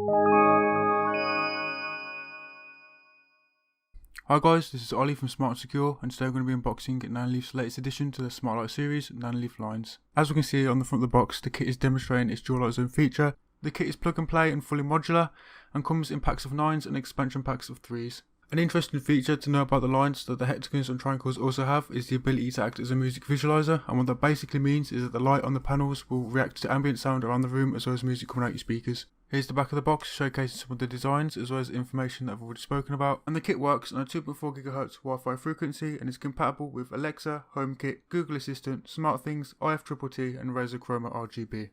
Hi guys, this is Ollie from Smart and Secure, and today we're going to be unboxing Nanoleaf's latest addition to the Smart Light series, Nanoleaf Lines. As we can see on the front of the box, the kit is demonstrating its dual light zone feature. The kit is plug and play and fully modular, and comes in packs of 9s and expansion packs of 3s. An interesting feature to know about the lines that the hexagons and triangles also have is the ability to act as a music visualizer, and what that basically means is that the light on the panels will react to ambient sound around the room as well as music coming out your speakers. Here's the back of the box showcasing some of the designs as well as information that I've already spoken about, and the kit works on a 2.4 GHz Wi-Fi frequency and is compatible with Alexa, HomeKit, Google Assistant, SmartThings, IFTTT and Razer Chroma RGB.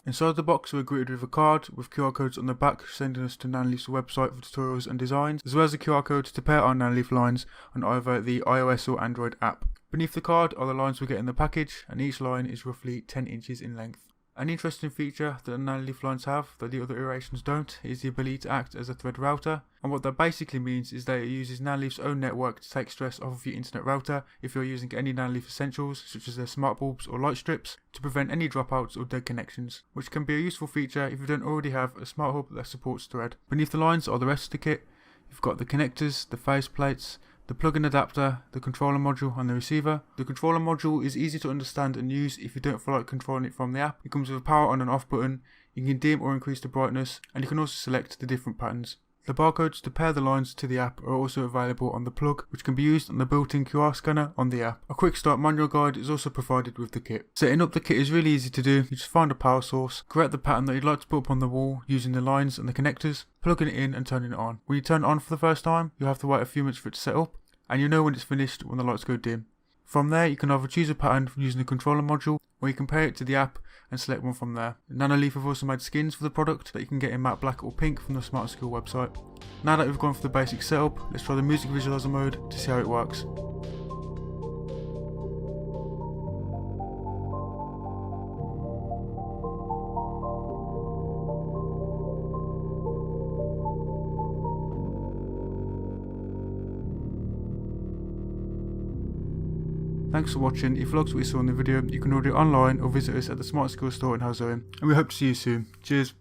Inside the box we're greeted with a card with QR codes on the back sending us to Nanoleaf's website for tutorials and designs, as well as a QR code to pair our Nanoleaf lines on either the iOS or Android app. Beneath the card are the lines we get in the package, and each line is roughly 10 inches in length. An interesting feature that the Nanoleaf lines have that the other iterations don't is the ability to act as a thread router, and what that basically means is that it uses Nanoleaf's own network to take stress off of your internet router if you're using any Nanoleaf essentials such as their smart bulbs or light strips to prevent any dropouts or dead connections, which can be a useful feature if you don't already have a smart hub that supports thread. Beneath the lines are the rest of the kit. You've got the connectors, the face plates, the plug-in adapter, the controller module and the receiver. The controller module is easy to understand and use if you don't feel like controlling it from the app. It comes with a power on and off button. You can dim or increase the brightness, and you can also select the different patterns. The barcodes to pair the lines to the app are also available on the plug, which can be used on the built-in QR scanner on the app. A quick start manual guide is also provided with the kit. Setting up the kit is really easy to do. You just find a power source, create the pattern that you'd like to put up on the wall using the lines and the connectors, plugging it in and turning it on. When you turn it on for the first time, you'll have to wait a few minutes for it to set up, and you'll know when it's finished when the lights go dim. From there you can either choose a pattern using the controller module, or you can pair it to the app and select one from there. Nanoleaf have also made skins for the product that you can get in matte black or pink from the Smart Skill website. Now that we've gone for the basic setup, let's try the music visualizer mode to see how it works. Thanks for watching. If you liked what you saw in the video, you can order it online or visit us at the Smart Skill store in Houseowen, and we hope to see you soon. Cheers.